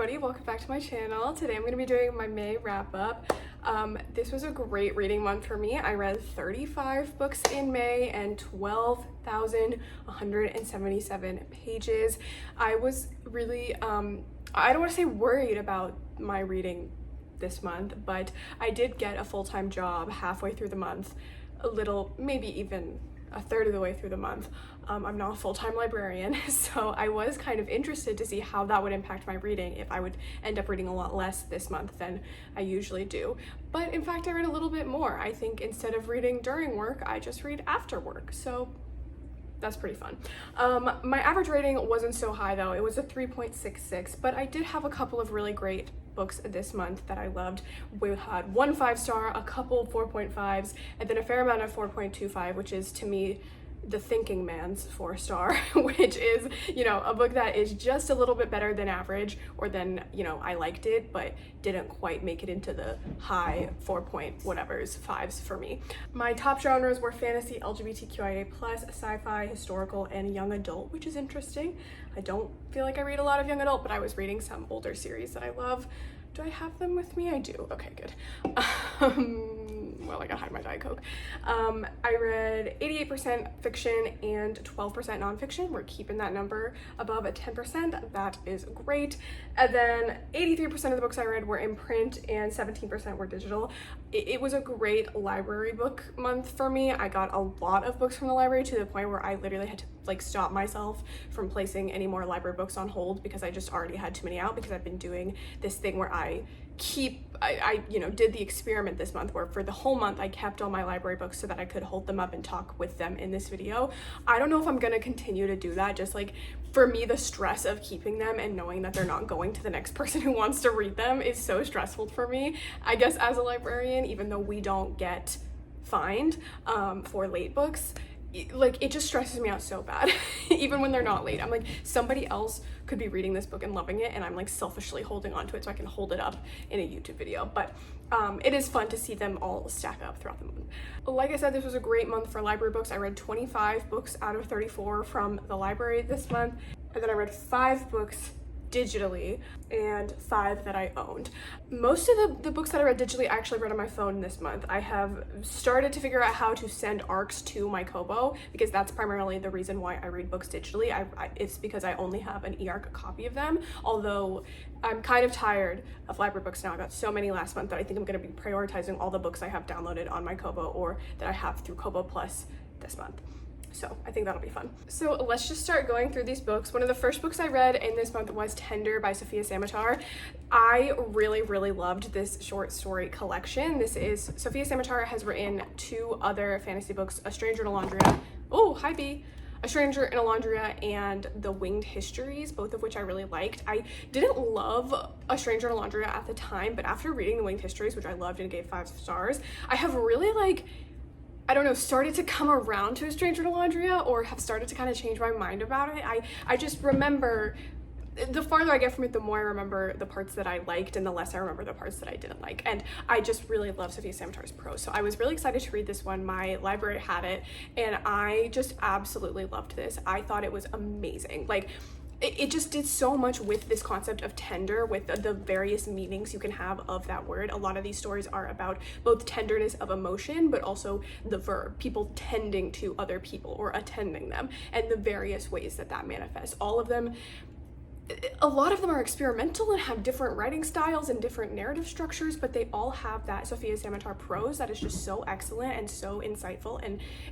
everybody, welcome back to my channel. Today I'm going to be doing my May wrap-up. This was a great reading month for me. I read 35 books in May and 12,177 pages. I was really, I don't want to say worried about my reading this month, but I did get a full-time job halfway through the month, a little, maybe even a third of the way through the month. I'm not a full-time librarian, so I was kind of interested to see how that would impact my reading if I would end up reading a lot less this month than I usually do. But in fact, I read a little bit more. I think instead of reading during work, I just read after work, so that's pretty fun. My average rating wasn't so high though. It was a 3.66, but I did have a couple of really great books this month that I loved. We had one 5-star, a couple 4.5s, and then a fair amount of 4.25, which is to me the thinking man's 4-star, which is, you know, a book that is just a little bit better than average, or than, you know, I liked it but didn't quite make it into the high 4.5s for me. My top genres were fantasy, LGBTQIA+, sci-fi, historical, and young adult, which is interesting. I don't feel like I read a lot of young adult, but I was reading some older series that I love. Do I have them with me? I do. Okay, good. Well, I gotta hide my Diet Coke. I read 88% fiction and 12% nonfiction. We're keeping that number above at 10%. That is great. And then 83% of the books I read were in print and 17% were digital. It was a great library book month for me. I got a lot of books from the library to the point where I literally had to like stop myself from placing any more library books on hold because I just already had too many out, because I've been doing this thing where I you know, did the experiment this month where for the whole month I kept all my library books so that I could hold them up and talk with them in this video. I don't know if I'm gonna continue to do that. Just like for me, the stress of keeping them and knowing that they're not going to the next person who wants to read them is so stressful for me. I guess as a librarian, even though we don't get fined for late books, like it just stresses me out so bad. Even when they're not late, I'm like, somebody else could be reading this book and loving it, and I'm like selfishly holding on to it so I can hold it up in a YouTube video. But it is fun to see them all stack up throughout the month. Like I said, this was a great month for library books. I read 25 books out of 34 from the library this month, and then I read 5 books digitally and 5 that I owned. Most of the books that I read digitally I actually read on my phone this month. I have started to figure out how to send ARCs to my Kobo, because that's primarily the reason why I read books digitally. It's because I only have an eARC copy of them, although I'm kind of tired of library books now. I got so many last month that I think I'm going to be prioritizing all the books I have downloaded on my Kobo or that I have through Kobo Plus this month. So I think that'll be fun. So let's just start going through these books. One of the first books I read in this month was Tender by Sofia Samatar. I really loved this short story collection. This is, Sofia Samatar has written 2 other fantasy books, A Stranger in Alondria. Oh, hi B. A Stranger in Alondria and The Winged Histories, both of which I really liked. I didn't love A Stranger in Alondria at the time, but after reading The Winged Histories, which I loved and gave 5 stars, I have really I don't know, started to come around to A Stranger in Alondria, or have started to kind of change my mind about it. I just remember, the farther I get from it, the more I remember the parts that I liked and the less I remember the parts that I didn't like. And I just really love Sofia Samatar's prose. So I was really excited to read this one. My library had it and I just absolutely loved this. I thought it was amazing. Like, it just did so much with this concept of tender, with the various meanings you can have of that word. A lot of these stories are about both tenderness of emotion, but also the verb, people tending to other people or attending them, and the various ways that that manifests. All of them, a lot of them are experimental and have different writing styles and different narrative structures, but they all have that Sofia Samatar prose that is just so excellent and so insightful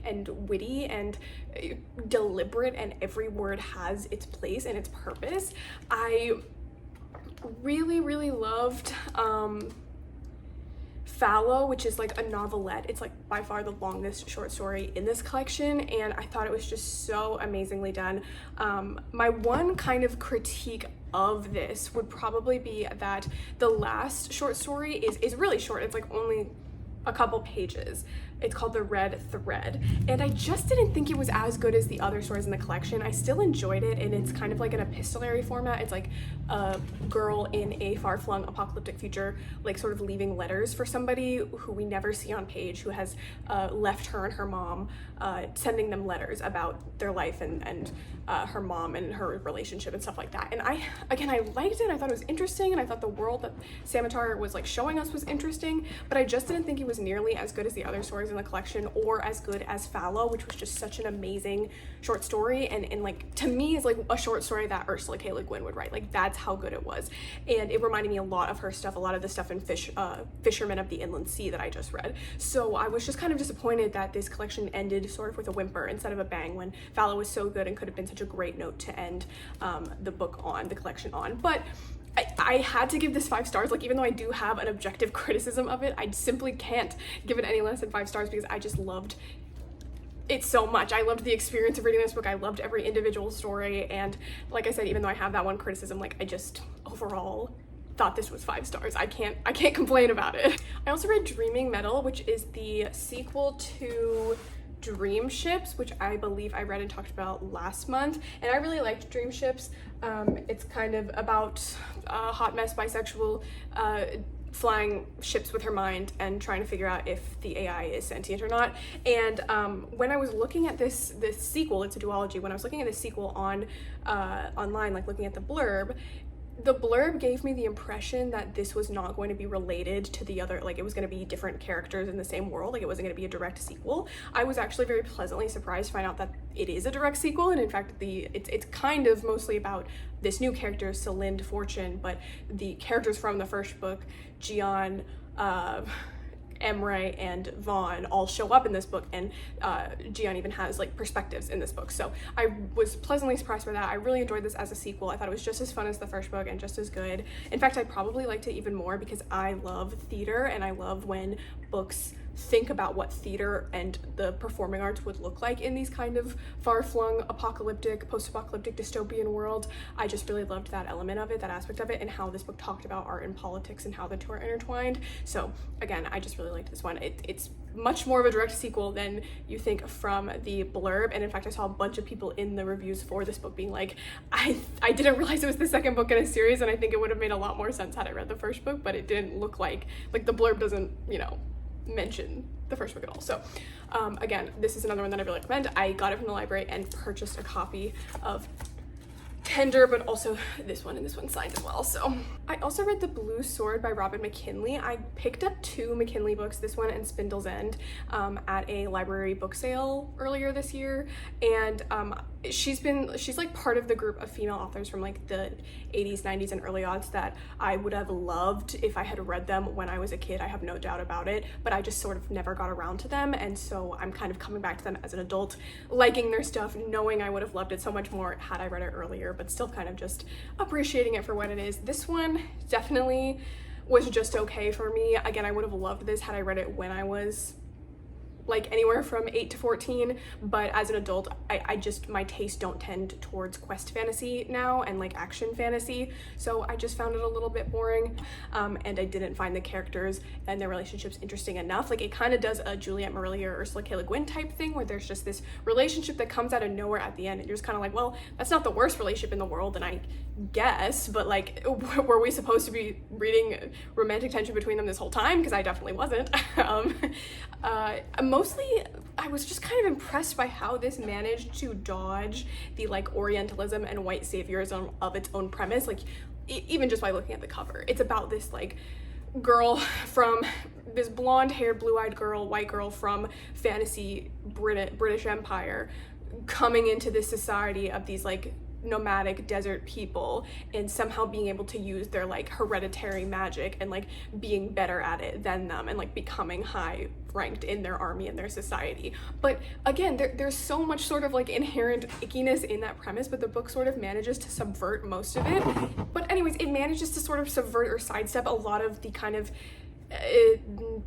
and witty and deliberate, and every word has its place and its purpose. I really loved Fallow, which is like a novelette. It's like by far the longest short story in this collection, and I thought it was just so amazingly done. My one kind of critique of this would probably be that the last short story is really short. It's like only a couple pages. It's called The Red Thread, and I just didn't think it was as good as the other stories in the collection. I still enjoyed it, and it's kind of like an epistolary format. It's like a girl in a far-flung apocalyptic future, like sort of leaving letters for somebody who we never see on page, who has left her and her mom, sending them letters about their life and her mom and her relationship and stuff like that. And I liked it. I thought it was interesting, and I thought the world that Samatar was like showing us was interesting, but I just didn't think it was nearly as good as the other stories in the collection, or as good as Fallow, which was just such an amazing short story, and like to me is like a short story that Ursula K. Le Guin would write. Like that's how good it was, and it reminded me a lot of her stuff, a lot of the stuff in Fishermen of the Inland Sea that I just read. So I was just kind of disappointed that this collection ended sort of with a whimper instead of a bang, when Fallow was so good and could have been such a great note to end the collection on. But I had to give this 5 stars. Like, even though I do have an objective criticism of it, I simply can't give it any less than 5 stars because I just loved it so much. I loved the experience of reading this book. I loved every individual story, and like I said, even though I have that one criticism, like I just overall thought this was 5 stars. I can't complain about it. I also read Dreaming Metal, which is the sequel to Dream Ships, which I believe I read and talked about last month, and I really liked Dream Ships. It's kind of about a hot mess bisexual flying ships with her mind and trying to figure out if the AI is sentient or not. And when I was looking at this sequel, it's a duology. When I was looking at this sequel on online, like looking at the blurb gave me the impression that this was not going to be related to the other, like it was going to be different characters in the same world, like it wasn't going to be a direct sequel. I was actually very pleasantly surprised to find out that it is a direct sequel, and in fact it's kind of mostly about this new character, Celind Fortune, but the characters from the first book, Gian, Emre, and Vaughn, all show up in this book, and Gian even has like perspectives in this book. So I was pleasantly surprised by that. I really enjoyed this as a sequel. I thought it was just as fun as the first book and just as good. In fact, I probably liked it even more because I love theater, and I love when books think about what theater and the performing arts would look like in these kind of far-flung apocalyptic, post-apocalyptic dystopian world. I just really loved that element of it, that aspect of it, and how this book talked about art and politics and how the two are intertwined. So again, I just really liked this one. It's much more of a direct sequel than you think from the blurb, and in fact I saw a bunch of people in the reviews for this book being like, I didn't realize it was the second book in a series, and I think it would have made a lot more sense had I read the first book, but it didn't look like the blurb doesn't, you know, mention the first book at all. So again, this is another one that I really recommend. I got it from the library and purchased a copy of Tender, but also this one, and this one's signed as well. So I also read The Blue Sword by Robin McKinley. I picked up 2 McKinley books, this one and Spindle's End, at a library book sale earlier this year, and she's like part of the group of female authors from like the 80s, 90s, and early aughts that I would have loved if I had read them when I was a kid. I have no doubt about it, but I just sort of never got around to them, and so I'm kind of coming back to them as an adult, liking their stuff, knowing I would have loved it so much more had I read it earlier, but still kind of just appreciating it for what it is. This one definitely was just okay for me. Again, I would have loved this had I read it when I was like anywhere from 8 to 14, but as an adult, I just, my tastes don't tend towards quest fantasy now and like action fantasy, so I just found it a little bit boring, and I didn't find the characters and their relationships interesting enough. Like, it kind of does a Juliette Marillier or Ursula K. Le Guin type thing where there's just this relationship that comes out of nowhere at the end, and you're just kind of like, well, that's not the worst relationship in the world, and I guess, but like, were we supposed to be reading romantic tension between them this whole time? Because I definitely wasn't. Mostly, I was just kind of impressed by how this managed to dodge the like Orientalism and white saviorism of its own premise. Like, even just by looking at the cover, it's about this like girl from this blonde-haired, blue-eyed girl, white girl from fantasy British Empire coming into this society of these like nomadic desert people and somehow being able to use their like hereditary magic and like being better at it than them and like becoming high ranked in their army and their society. But again, there's so much sort of like inherent ickiness in that premise, but the book sort of manages to subvert most of it. But anyways, it manages to sort of subvert or sidestep a lot of the kind of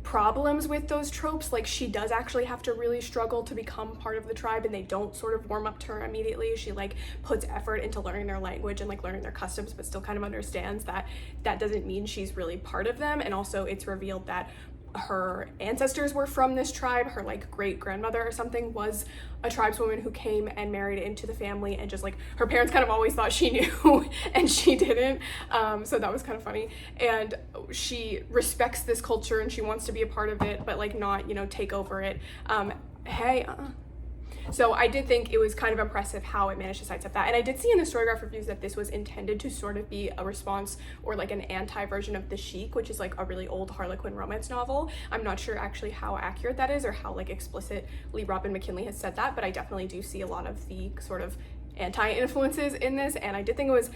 problems with those tropes. Like, she does actually have to really struggle to become part of the tribe, and they don't sort of warm up to her immediately. She like puts effort into learning their language and like learning their customs, but still kind of understands that that doesn't mean she's really part of them. And also, it's revealed that her ancestors were from this tribe. Her like great grandmother or something was a tribeswoman who came and married into the family, and just like her parents kind of always thought she knew and she didn't. So that was kind of funny. And she respects this culture and she wants to be a part of it, but like not, you know, take over it. So I did think it was kind of impressive how it managed to sidestep that. And I did see in the Storygraph reviews that this was intended to sort of be a response or like an anti-version of The Sheik, which is like a really old Harlequin romance novel. I'm not sure actually how accurate that is or how like explicitly Robin McKinley has said that, but I definitely do see a lot of the sort of anti-influences in this. And I did think it was,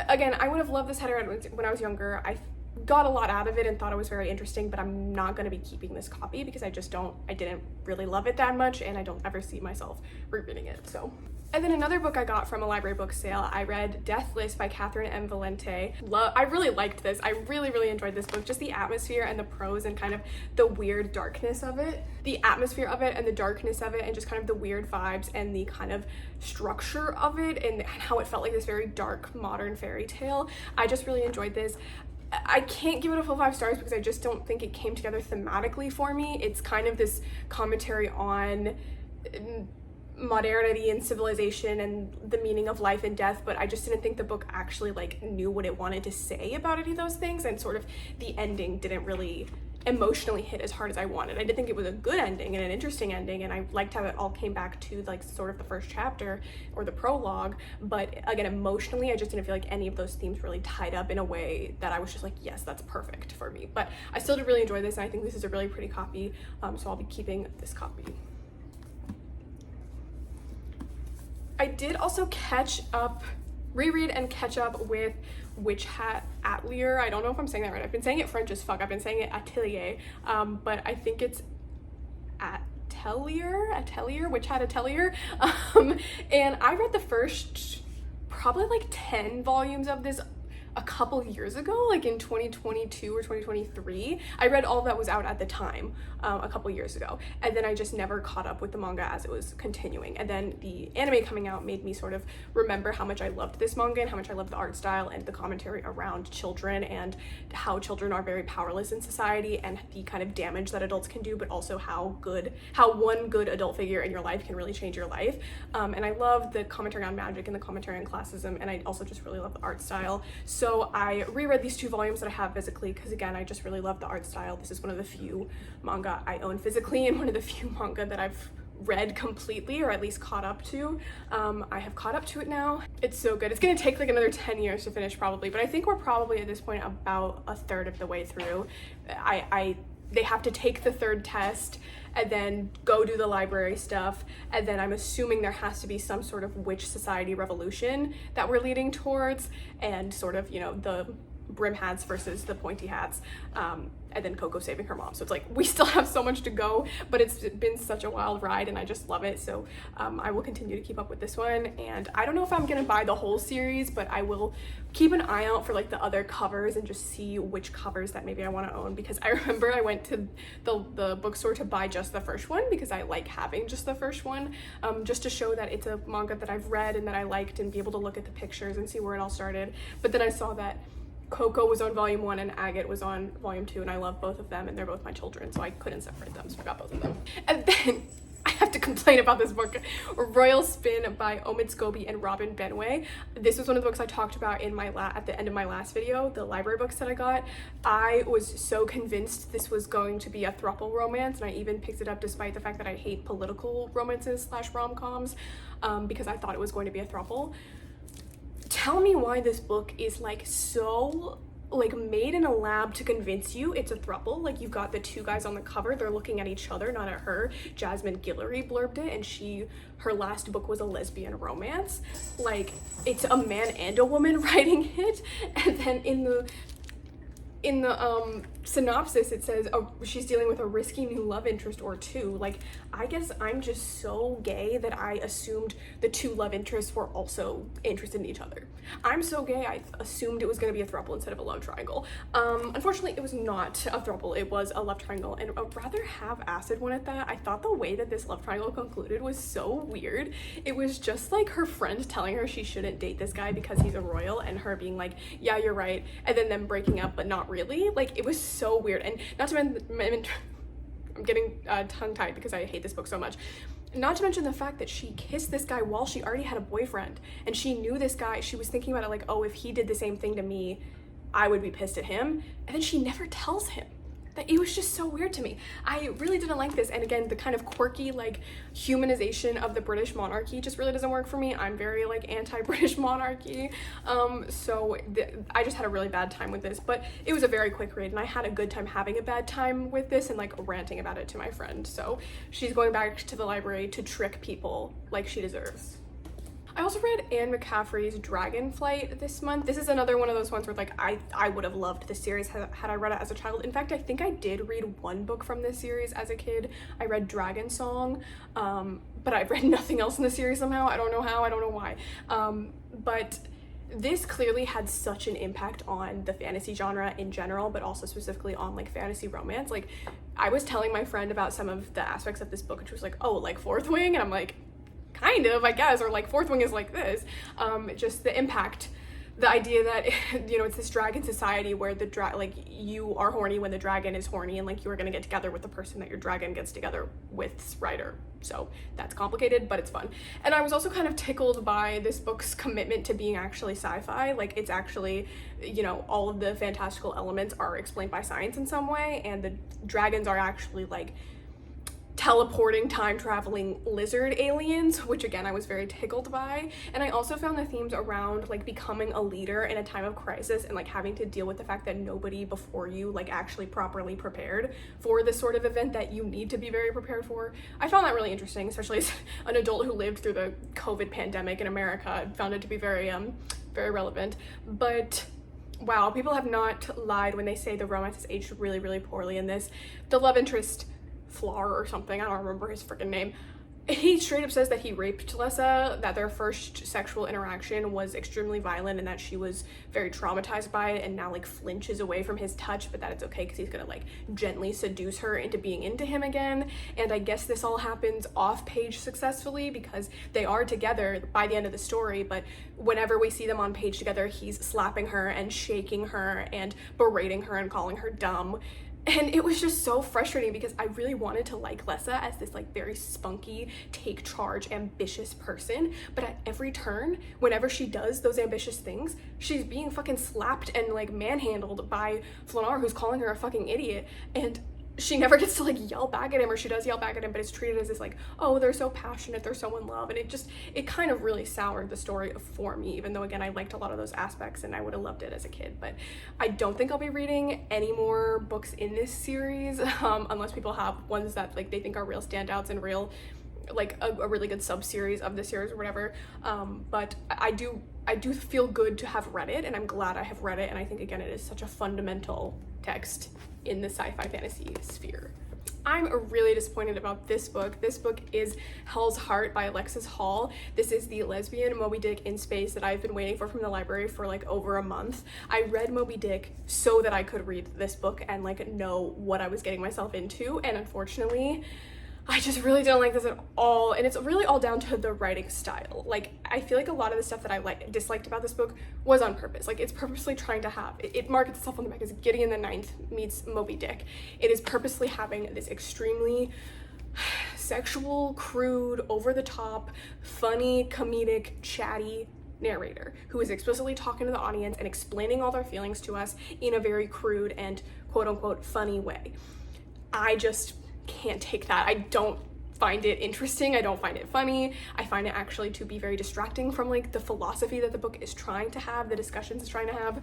again, I would have loved this header when I was younger. I got a lot out of it and thought it was very interesting, but I'm not going to be keeping this copy because I didn't really love it that much, and I don't ever see myself rereading it. So. And then another book I got from a library book sale, I read Death List by Catherine M. Valente. I really liked this. I really enjoyed this book. Just the atmosphere and the prose and kind of the weird darkness of it. The atmosphere of it and the darkness of it and just kind of the weird vibes and the kind of structure of it and how it felt like this very dark modern fairy tale. I just really enjoyed this. I can't give it a full 5 stars because I just don't think it came together thematically for me. It's kind of this commentary on modernity and civilization and the meaning of life and death, but I just didn't think the book actually like knew what it wanted to say about any of those things, and sort of the ending didn't really emotionally hit as hard as I wanted. I did think it was a good ending and an interesting ending, and I liked how it all came back to like sort of the first chapter or the prologue, but again, emotionally I just didn't feel like any of those themes really tied up in a way that I was just like, yes, that's perfect for me. But I still did really enjoy this, and I think this is a really pretty copy, so I'll be keeping this copy. I did also reread and catch up with Witch Hat Atelier. I don't know if I'm saying that right. I've been saying it French as fuck. I've been saying it Atelier, but I think it's Atelier, Witch Hat Atelier. And I read the first probably like 10 volumes of this a couple years ago, like in 2022 or 2023. I read all that was out at the time, a couple years ago, and then I just never caught up with the manga as it was continuing. And then the anime coming out made me sort of remember how much I loved this manga and how much I loved the art style and the commentary around children and how children are very powerless in society and the kind of damage that adults can do, but also how one good adult figure in your life can really change your life. And I love the commentary on magic and the commentary on classism, and I also just really love the art style. So I reread these 2 volumes that I have physically because, again, I just really love the art style. This is one of the few manga I own physically and one of the few manga that I've read completely, or at least caught up to. I have caught up to it now. It's so good. It's gonna take like another 10 years to finish probably, but I think we're probably at this point about a third of the way through. They have to take the 3rd test and then go do the library stuff, and then I'm assuming there has to be some sort of witch society revolution that we're leading towards, and sort of, you know, the brim hats versus the pointy hats, and then Coco saving her mom. So it's like we still have so much to go, but it's been such a wild ride and I just love it. So I will continue to keep up with this one, and I don't know if I'm gonna buy the whole series, but I will keep an eye out for like the other covers and just see which covers that maybe I want to own, because I remember I went to the bookstore to buy just the first one because I like having just the first one, just to show that it's a manga that I've read and that I liked and be able to look at the pictures and see where it all started. But then I saw that Coco was on volume 1 and Agate was on volume 2, and I love both of them and they're both my children, so I couldn't separate them, so I got both of them. And then I have to complain about this book, Royal Spin by Omid Scobie and Robin Benway. This was one of the books I talked about in at the end of my last video, the library books that I got. I was so convinced this was going to be a throuple romance, and I even picked it up despite the fact that I hate political romances / rom-coms, because I thought it was going to be a throuple. Tell me why this book is like so like made in a lab to convince you it's a throuple. Like, you've got the 2 guys on the cover, they're looking at each other, not at her. Jasmine Guillory blurbed it, and her last book was a lesbian romance. Like, it's a man and a woman writing it. And then in the synopsis it says she's dealing with a risky new love interest or 2. Like, I guess I'm just so gay that I assumed the 2 love interests were also interested in each other. I'm so gay I assumed it was going to be a throuple instead of a love triangle. Unfortunately it was not a throuple, it was a love triangle, and a rather half-assed one at that. I thought the way that this love triangle concluded was so weird. It was just like her friend telling her she shouldn't date this guy because he's a royal, and her being like, yeah, you're right, and then them breaking up but not really. Like, it was so weird. And not to mention, I'm getting tongue-tied because I hate this book so much. Not to mention the fact that she kissed this guy while she already had a boyfriend, and she knew this guy. She was thinking about it like, oh, if he did the same thing to me, I would be pissed at him. And then she never tells him. It was just so weird to me. I really didn't like this. And again, the kind of quirky like humanization of the British monarchy just really doesn't work for me. I'm very like anti-British monarchy. I just had a really bad time with this, but it was a very quick read and I had a good time having a bad time with this and like ranting about it to my friend. So she's going back to the library to trick people like she deserves. I also read Anne McCaffrey's Dragonflight this month. This is another one of those ones where like I would have loved this series had I read it as a child. In fact, I think I did read one book from this series as a kid. I read Dragon Song, but I've read nothing else in the series somehow. I don't know how, I don't know why. But this clearly had such an impact on the fantasy genre in general, but also specifically on like fantasy romance. Like I was telling my friend about some of the aspects of this book and she was like, oh, like Fourth Wing? And I'm like, kind of, I guess, or like Fourth Wing is like this. Just the impact, the idea that, you know, it's this dragon society where the like you are horny when the dragon is horny and like you are gonna get together with the person that your dragon gets together with writer. So that's complicated, but it's fun. And I was also kind of tickled by this book's commitment to being actually sci-fi. Like it's actually, you know, all of the fantastical elements are explained by science in some way, and the dragons are actually like teleporting, time-traveling lizard aliens, which again I was very tickled by. And I also found the themes around like becoming a leader in a time of crisis and like having to deal with the fact that nobody before you like actually properly prepared for this sort of event that you need to be very prepared for. I found that really interesting, especially as an adult who lived through the COVID pandemic in America. I found it to be very very relevant. But wow, people have not lied when they say the romance is aged really, really poorly in this. The love interest, Flar or something, I don't remember his freaking name, he straight up says that he raped Lessa, that their first sexual interaction was extremely violent and that she was very traumatized by it and now like flinches away from his touch, but that it's okay because he's gonna like gently seduce her into being into him again. And I guess this all happens off page successfully because they are together by the end of the story, but whenever we see them on page together, he's slapping her and shaking her and berating her and calling her dumb. And it was just so frustrating because I really wanted to like Lessa as this like very spunky, take charge, ambitious person. But at every turn, whenever she does those ambitious things, she's being fucking slapped and like manhandled by Flanar, who's calling her a fucking idiot. And she never gets to like yell back at him, or she does yell back at him, but it's treated as this like, oh, they're so passionate, they're so in love. And it kind of really soured the story for me, even though again I liked a lot of those aspects and I would have loved it as a kid. But I don't think I'll be reading any more books in this series unless people have ones that like they think are real standouts and real like a really good sub-series of the series or whatever. But I do feel good to have read it, and I'm glad I have read it, and I think again it is such a fundamental text in the sci-fi fantasy sphere. I'm really disappointed about this book. This book is Hell's Heart by Alexis Hall. This is the lesbian Moby Dick in space that I've been waiting for from the library for like over a month. I read Moby Dick so that I could read this book and like know what I was getting myself into, and unfortunately I just really don't like this at all, and it's really all down to the writing style. Like, I feel like a lot of the stuff that I disliked about this book was on purpose. Like, it's purposely trying to have, it markets itself on the back as Gideon the Ninth meets Moby Dick. It is purposely having this extremely sexual, crude, over-the-top, funny, comedic, chatty narrator who is explicitly talking to the audience and explaining all their feelings to us in a very crude and quote-unquote funny way. I just can't take that. I don't find it interesting. I don't find it funny. I find it actually to be very distracting from like the philosophy that the book is trying to have, the discussions it's trying to have,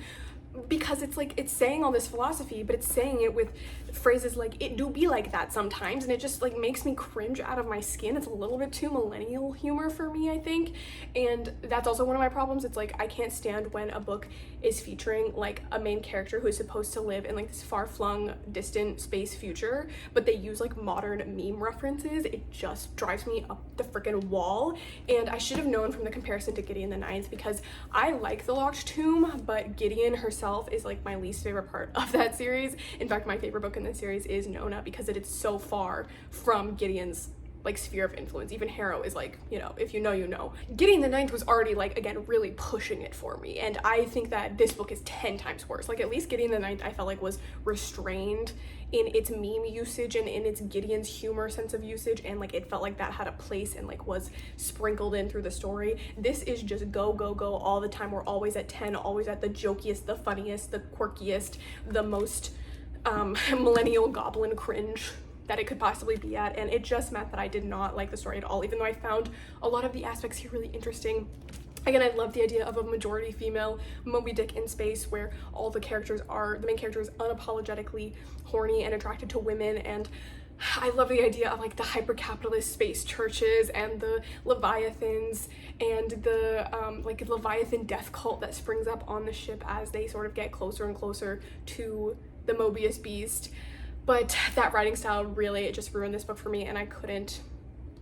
because it's like it's saying all this philosophy, but it's saying it with phrases like "it do be like that sometimes," and it just like makes me cringe out of my skin. It's a little bit too millennial humor for me, I think, and that's also one of my problems. It's like I can't stand when a book is featuring like a main character who is supposed to live in like this far-flung, distant space future, but they use like modern meme references. It just drives me up the freaking wall. And I should have known from the comparison to Gideon the Ninth, because I like The Locked Tomb, but Gideon herself is like my least favorite part of that series. In fact, my favorite book in this series is Nona, because it is so far from Gideon's like sphere of influence. Even Harrow is like, you know, if you know, you know. Getting the ninth was already like, again, really pushing it for me, and I think that this book is 10 times worse. Like, at least Getting the ninth I felt like was restrained in its meme usage and in its Gideon's humor sense of usage, and like it felt like that had a place and like was sprinkled in through the story. This is just go go go all the time. We're always at 10, always at the jokiest, the funniest, the quirkiest, the most millennial goblin cringe that it could possibly be at, and it just meant that I did not like the story at all, even though I found a lot of the aspects here really interesting. Again, I love the idea of a majority female Moby Dick in space, where all the main character is unapologetically horny and attracted to women, and I love the idea of like the hyper-capitalist space churches and the Leviathans and the like Leviathan death cult that springs up on the ship as they sort of get closer and closer to the Mobius beast. But that writing style really, it just ruined this book for me, and I couldn't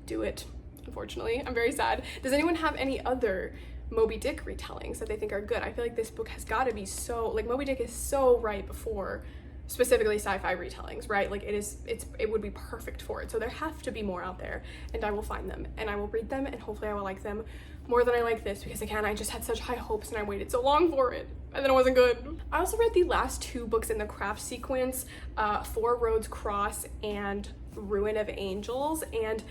do it, unfortunately. I'm very sad. Does anyone have any other Moby Dick retellings that they think are good? I feel like this book has got to be so, like, Moby Dick is so right before specifically sci-fi retellings, right? Like it would be perfect for it. So there have to be more out there, and I will find them and I will read them, and hopefully I will like them more than I like this, because again, I just had such high hopes and I waited so long for it, and then it wasn't good. I also read the last two books in the craft sequence, Four Roads Cross and Ruin of Angels, and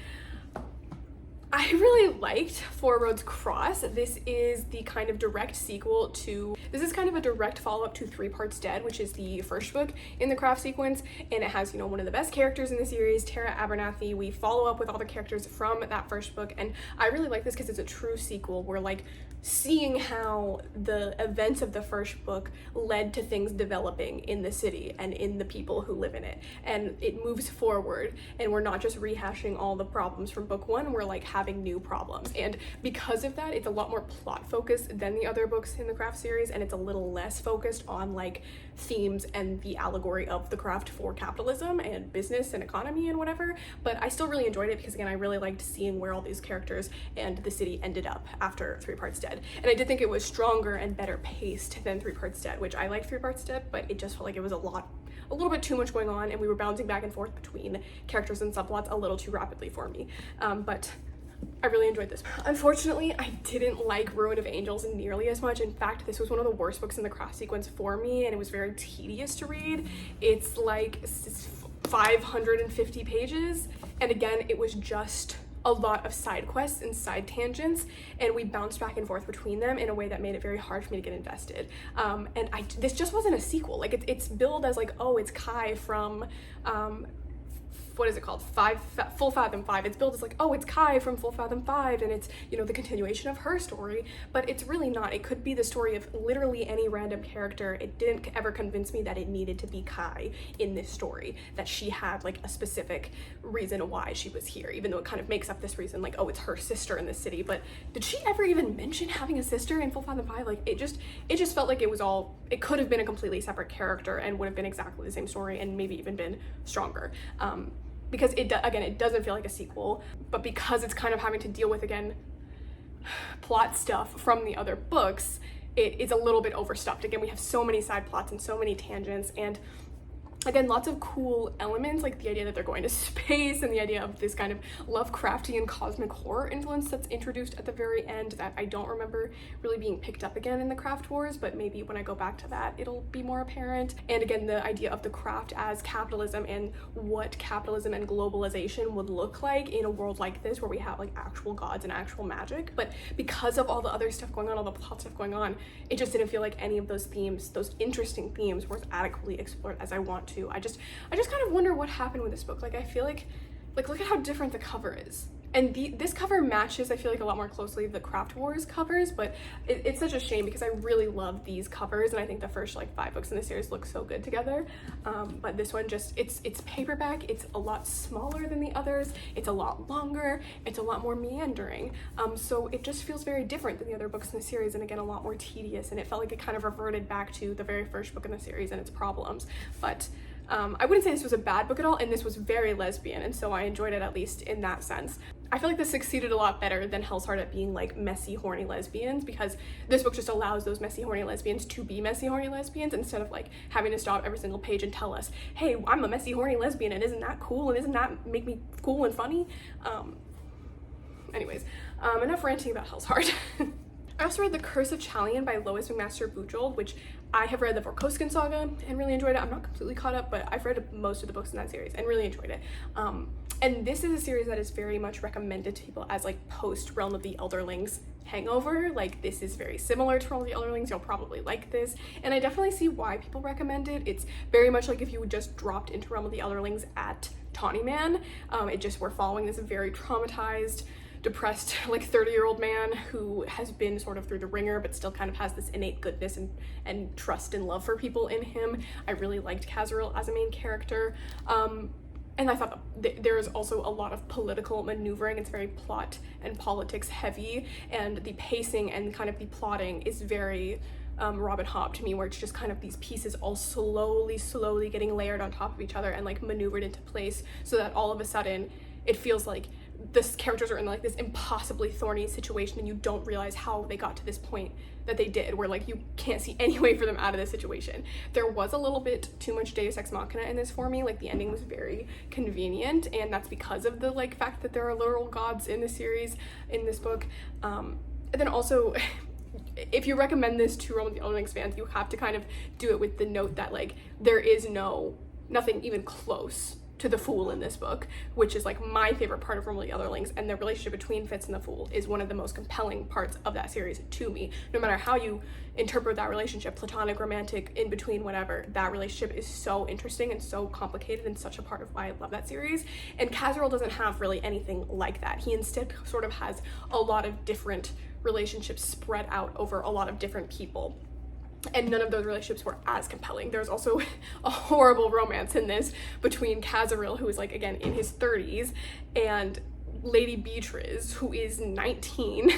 I really liked Four Roads Cross. This is the kind of direct sequel to, this is kind of a direct follow-up to Three Parts Dead, which is the first book in the craft sequence, and it has, you know, one of the best characters in the series, Tara Abernathy. We follow up with all the characters from that first book, and I really like this because it's a true sequel. We're like seeing how the events of the first book led to things developing in the city and in the people who live in it, and it moves forward, and we're not just rehashing all the problems from book one, we're like having new problems. And because of that, it's a lot more plot focused than the other books in the craft series, and it's a little less focused on like themes and the allegory of the craft for capitalism and business and economy and whatever. But I still really enjoyed it because, again, I really liked seeing where all these characters and the city ended up after Three Parts Dead, and I did think it was stronger and better paced than Three Parts Dead, which I liked Three Parts Dead, but it just felt like it was a little bit too much going on, and we were bouncing back and forth between characters and subplots a little too rapidly for me. But I really enjoyed this. Unfortunately, I didn't like Ruin of Angels nearly as much. In fact, this was one of the worst books in the craft sequence for me, and it was very tedious to read. It's like 550 pages, and again, it was just a lot of side quests and side tangents, and we bounced back and forth between them in a way that made it very hard for me to get invested. And this just wasn't a sequel. Like it's billed as like, oh, it's Kai from what is it called? Full Fathom 5. It's billed as like, oh, it's Kai from Full Fathom 5, and it's, you know, the continuation of her story, but it's really not. It could be the story of literally any random character. It didn't ever convince me that it needed to be Kai in this story, that she had like a specific reason why she was here, even though it kind of makes up this reason, like, oh, it's her sister in the city. But did she ever even mention having a sister in Full Fathom 5? Like, it just felt like it could have been a completely separate character and would have been exactly the same story and maybe even been stronger. Because it doesn't feel like a sequel, but because it's kind of having to deal with, again, plot stuff from the other books, it's a little bit overstuffed. Again, we have so many side plots and so many tangents, and again, lots of cool elements, like the idea that they're going to space and the idea of this kind of Lovecraftian cosmic horror influence that's introduced at the very end that I don't remember really being picked up again in the Craft Wars, but maybe when I go back to that, it'll be more apparent. And again, the idea of the craft as capitalism and what capitalism and globalization would look like in a world like this, where we have like actual gods and actual magic. But because of all the other stuff going on, all the plot stuff going on, it just didn't feel like any of those themes, those interesting themes, were as adequately explored as I want to. I just kind of wonder what happened with this book. Like, I feel like look at how different the cover is. And this cover matches, I feel like, a lot more closely the Craft Wars covers, but it's such a shame because I really love these covers, and I think the first like 5 books in the series look so good together. But this one just, it's paperback, it's a lot smaller than the others, it's a lot longer, it's a lot more meandering. So it just feels very different than the other books in the series, and again, a lot more tedious, and it felt like it kind of reverted back to the very first book in the series and its problems. But I wouldn't say this was a bad book at all, and this was very lesbian, and so I enjoyed it, at least in that sense. I feel like this succeeded a lot better than Hell's Heart at being like messy, horny lesbians, because this book just allows those messy, horny lesbians to be messy, horny lesbians instead of like having to stop every single page and tell us, hey, I'm a messy, horny lesbian, and isn't that cool, and isn't that make me cool and funny? Anyways, enough ranting about Hell's Heart. I also read The Curse of Chalian by Lois McMaster Bujold, which I have read the Vorkoskin saga and really enjoyed it. I'm not completely caught up, but I've read most of the books in that series and really enjoyed it. And this is a series that is very much recommended to people as like post Realm of the Elderlings hangover. Like, this is very similar to Realm of the Elderlings. You'll probably like this, and I definitely see why people recommend it. It's very much like if you just dropped into Realm of the Elderlings at Tawny Man. It just, we're following this very traumatized, depressed, like 30-year-old man who has been sort of through the ringer but still kind of has this innate goodness and trust and love for people in him. I really liked Kazaril as a main character. And I thought there is also a lot of political maneuvering. It's very plot and politics heavy, and the pacing and kind of the plotting is very Robin Hobb to me, where it's just kind of these pieces all slowly getting layered on top of each other and like maneuvered into place, so that all of a sudden it feels like this characters are in like this impossibly thorny situation and you don't realize how they got to this point that they did, where like you can't see any way for them out of this situation. There was a little bit too much Deus Ex Machina in this for me. Like, the ending was very convenient, and that's because of the like fact that there are literal gods in the series in this book. And then also if you recommend this to Realm of the Elderlings fans, you have to kind of do it with the note that like there is nothing even close to the Fool in this book, which is like my favorite part of Realm of the Elderlings, and the relationship between Fitz and the Fool is one of the most compelling parts of that series to me. No matter how you interpret that relationship, platonic, romantic, in between, whatever, that relationship is so interesting and so complicated and such a part of why I love that series. And Kazaril doesn't have really anything like that. He instead sort of has a lot of different relationships spread out over a lot of different people, and none of those relationships were as compelling. There's also a horrible romance in this between Kazaril, who is like, again, in his 30s, and Lady Beatrice, who is 19.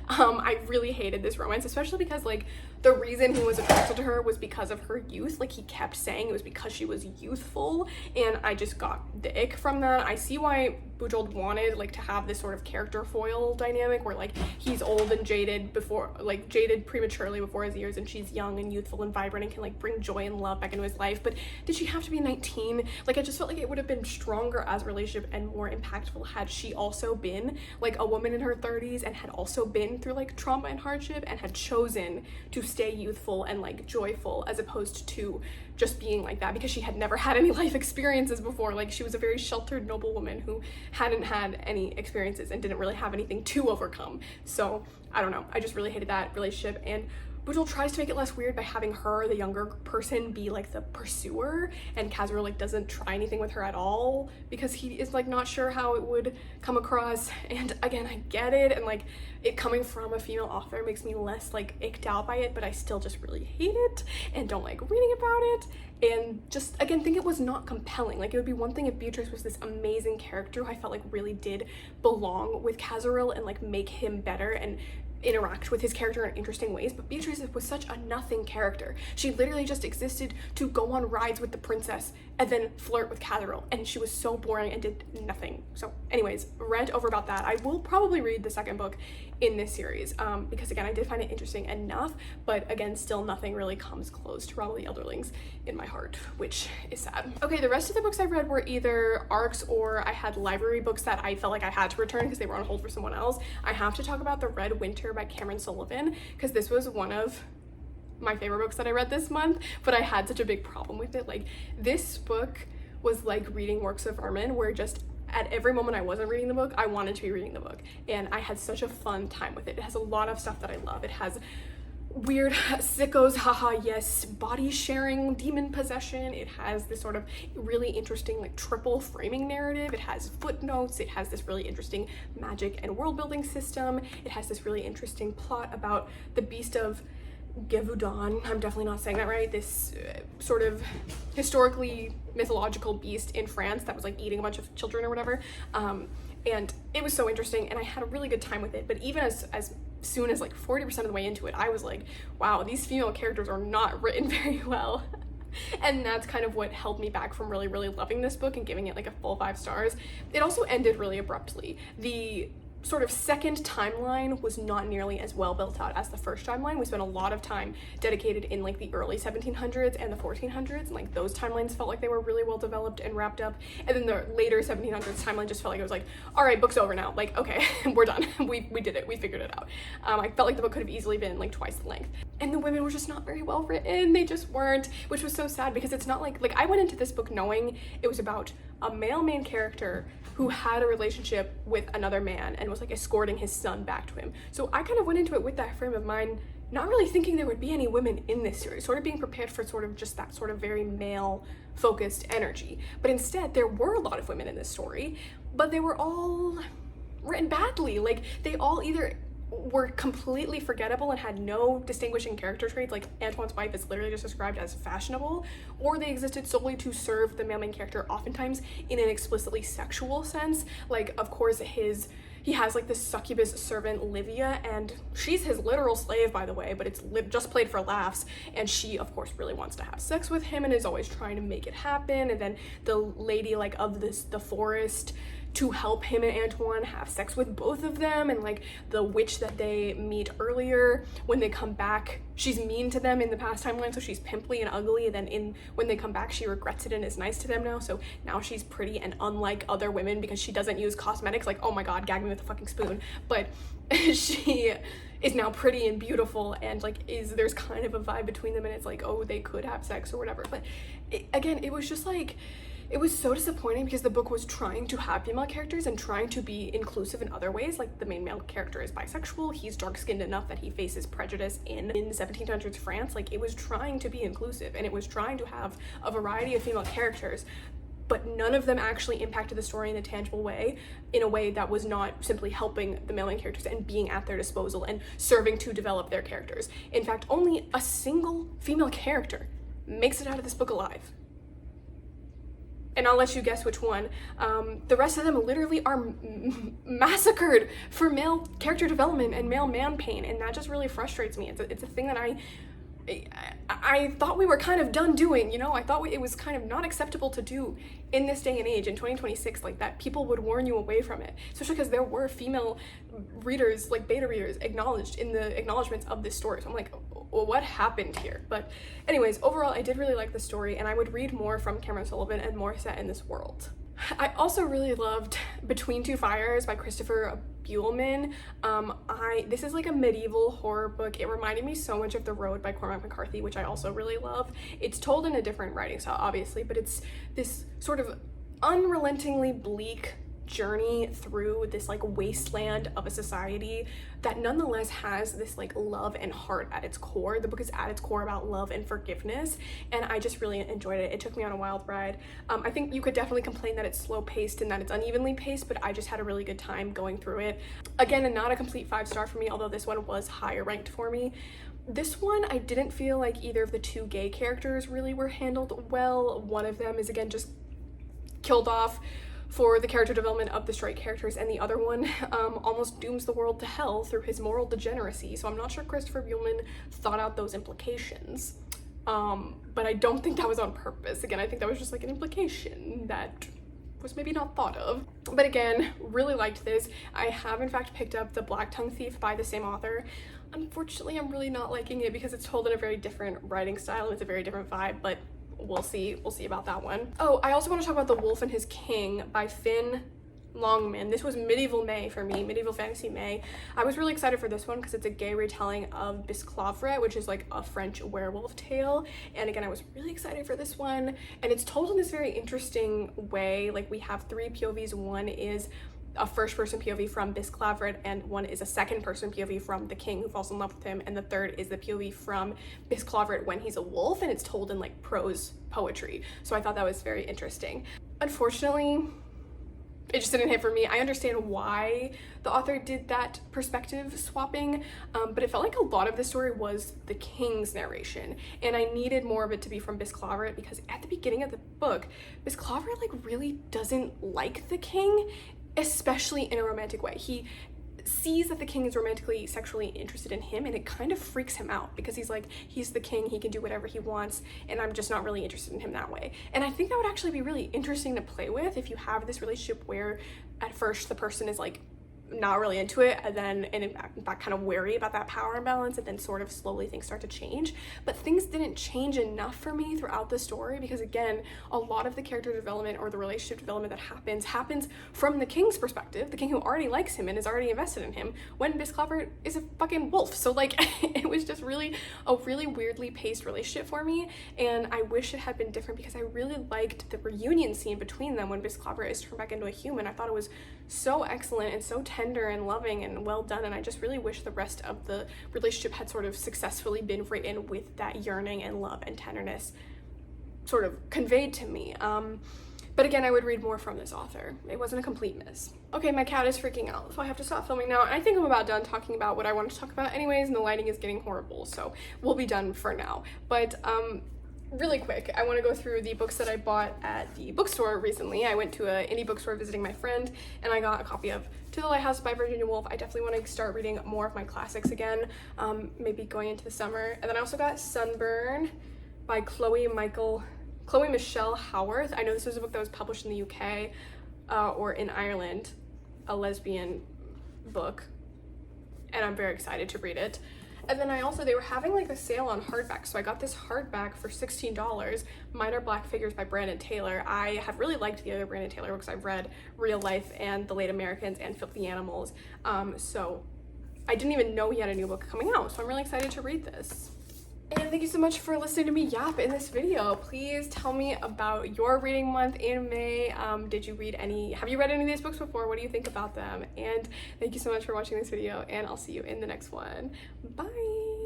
I really hated this romance, especially because like the reason he was attracted to her was because of her youth. Like, he kept saying it was because she was youthful, and I just got the ick from that. I see why Bujold wanted like to have this sort of character foil dynamic where like he's old and jaded prematurely before his years, and she's young and youthful and vibrant and can like bring joy and love back into his life. But did she have to be 19? Like, I just felt like it would have been stronger as a relationship and more impactful had she also been like a woman in her 30s and had also been through like trauma and hardship and had chosen to stay youthful and like joyful, as opposed to just being like that because she had never had any life experiences before. Like, she was a very sheltered, noble woman who hadn't had any experiences and didn't really have anything to overcome. So I don't know, I just really hated that relationship. And Bujold tries to make it less weird by having her, the younger person, be like the pursuer, and Kazaril like doesn't try anything with her at all because he is like not sure how it would come across. And again, I get it, and like it coming from a female author makes me less like icked out by it, but I still just really hate it and don't like reading about it, and just again think it was not compelling. Like, it would be one thing if Beatrice was this amazing character who I felt like really did belong with Kazaril and like make him better and interact with his character in interesting ways, but Beatrice was such a nothing character. She literally just existed to go on rides with the princess and then flirt with Kazaril, and she was so boring and did nothing. So anyways, rant over about that. I will probably read the second book in this series because again, I did find it interesting enough, but again, still nothing really comes close to Realm of the Elderlings in my heart, which is sad. Okay, the rest of the books I read were either ARCs or I had library books that I felt like I had to return because they were on hold for someone else. I have to talk about The Red Winter by Cameron Sullivan because this was one of my favorite books that I read this month, but I had such a big problem with it. Like, this book was like reading works of Ermin, where just at every moment I wasn't reading the book, I wanted to be reading the book, and I had such a fun time with it. It has a lot of stuff that I love. It has weird sickos, haha yes, body sharing, demon possession. It has this sort of really interesting like triple framing narrative. It has footnotes. It has this really interesting magic and world building system. It has this really interesting plot about the beast of Gévaudan, I'm definitely not saying that right, this sort of historically mythological beast in France that was like eating a bunch of children or whatever, and it was so interesting and I had a really good time with it. But even as soon as like 40% of the way into it, I was like, wow, these female characters are not written very well. And that's kind of what held me back from really, really loving this book and giving it like a full 5 stars. It also ended really abruptly. The sort of second timeline was not nearly as well built out as the first timeline. We spent a lot of time dedicated in like the early 1700s and the 1400s, and like those timelines felt like they were really well developed and wrapped up. And then the later 1700s timeline just felt like it was like, all right, book's over now. Like, okay, we're done. We did it. We figured it out. I felt like the book could have easily been like twice the length. And the women were just not very well written. They just weren't, which was so sad because it's not like I went into this book knowing it was about a male main character who had a relationship with another man and was like escorting his son back to him. So I kind of went into it with that frame of mind, not really thinking there would be any women in this series, sort of being prepared for sort of just that sort of very male focused energy. But instead there were a lot of women in this story, but they were all written badly. Like they all either were completely forgettable and had no distinguishing character traits, like Antoine's wife is literally just described as fashionable, or they existed solely to serve the male main character, oftentimes in an explicitly sexual sense. Like, of course, he has like this succubus servant Livia, and she's his literal slave, by the way, but it's just played for laughs, and she of course really wants to have sex with him and is always trying to make it happen. And then the lady like of the forest, to help him and Antoine have sex with both of them, and like the witch that they meet earlier, when they come back, she's mean to them in the past timeline, so she's pimply and ugly, and then when they come back she regrets it and is nice to them now, so now she's pretty and unlike other women because she doesn't use cosmetics. Like, oh my god, gag me with a fucking spoon. But she is now pretty and beautiful, and like there's kind of a vibe between them, and it's like, oh, they could have sex or whatever. But again, it was just like, it was so disappointing because the book was trying to have female characters and trying to be inclusive in other ways. Like the main male character is bisexual, he's dark-skinned enough that he faces prejudice in 1700s France. Like, it was trying to be inclusive and it was trying to have a variety of female characters, but none of them actually impacted the story in a tangible way, in a way that was not simply helping the male main characters and being at their disposal and serving to develop their characters. In fact, only a single female character makes it out of this book alive. And I'll let you guess which one. The rest of them literally are massacred for male character development and male man pain, and that just really frustrates me. It's a thing that I thought we were kind of done doing, you know? I thought it was kind of not acceptable to do in this day and age, in 2026, like that people would warn you away from it, especially because there were female readers, like beta readers, acknowledged in the acknowledgements of this story. So I'm like, well, what happened here? But anyways, overall, I did really like the story, and I would read more from Cameron Sullivan and more set in this world. I also really loved Between Two Fires by Christopher Buehlman. This is like a medieval horror book. It reminded me so much of The Road by Cormac McCarthy, which I also really love. It's told in a different writing style, obviously, but it's this sort of unrelentingly bleak journey through this like wasteland of a society that nonetheless has this like love and heart at its core. The book is at its core about love and forgiveness, and I just really enjoyed it. It took me on a wild ride. I think you could definitely complain that it's slow paced and that it's unevenly paced, but I just had a really good time going through it. Again, not a complete 5-star for me, although this one was higher ranked for me. This one, I didn't feel like either of the two gay characters really were handled well. One of them is again just killed off for the character development of the straight characters, and the other one almost dooms the world to hell through his moral degeneracy. So I'm not sure Christopher Buehlman thought out those implications, but I don't think that was on purpose. Again, I think that was just like an implication that was maybe not thought of. But again, really liked this. I have in fact picked up The Black Tongue Thief by the same author. Unfortunately, I'm really not liking it because it's told in a very different writing style and it's a very different vibe, but we'll see about that one. Oh, I also want to talk about The Wolf and His King by Finn Longman. This was medieval May for me, medieval fantasy May. I was really excited for this one because it's a gay retelling of Bisclavret, which is like a French werewolf tale. And again, I was really excited for this one. And it's told in this very interesting way. Like, we have 3 POVs. One is a first-person POV from Bisclavret, and one is a second-person POV from the king who falls in love with him, and the third is the POV from Bisclavret when he's a wolf, and it's told in like prose poetry. So I thought that was very interesting. Unfortunately, it just didn't hit for me. I understand why the author did that perspective swapping, but it felt like a lot of the story was the king's narration, and I needed more of it to be from Bisclavret, because at the beginning of the book, Bisclavret like really doesn't like the king, especially in a romantic way. He sees that the king is romantically, sexually interested in him, and it kind of freaks him out because he's like, he's the king, he can do whatever he wants, and I'm just not really interested in him that way. And I think that would actually be really interesting to play with if you have this relationship where at first the person is like not really into it, and then in fact kind of wary about that power imbalance, and then sort of slowly things start to change. But things didn't change enough for me throughout the story, because again, a lot of the character development or the relationship development that happens from the king's perspective, the king who already likes him and is already invested in him, when Miss Clopper is a fucking wolf. So like it was just really a really weirdly paced relationship for me, and I wish it had been different, because I really liked the reunion scene between them when Miss Clopper is turned back into a human. I thought it was so excellent and so tender and loving and well done, and I just really wish the rest of the relationship had sort of successfully been written with that yearning and love and tenderness sort of conveyed to me. But again, I would read more from this author. It wasn't a complete miss. Okay, my cat is freaking out, so I have to stop filming now, and I think I'm about done talking about what I wanted to talk about anyways, and the lighting is getting horrible, so we'll be done for now. But really quick, I want to go through the books that I bought at the bookstore recently. I went to an indie bookstore visiting my friend, and I got a copy of To the Lighthouse by Virginia Woolf. I definitely want to start reading more of my classics again, maybe going into the summer. And then I also got Sunburn by Chloe Michelle Howarth. I know this was a book that was published in the UK or in Ireland, a lesbian book, and I'm very excited to read it. And then they were having like a sale on hardback, so I got this hardback for $16, Minor Black Figures by Brandon Taylor. I have really liked the other Brandon Taylor books. I've read Real Life and The Late Americans and Filthy Animals, so I didn't even know he had a new book coming out, so I'm really excited to read this. And thank you so much for listening to me yap in this video. Please tell me about your reading month in May. Have you read any of these books before? What do you think about them? And thank you so much for watching this video, and I'll see you in the next one. Bye.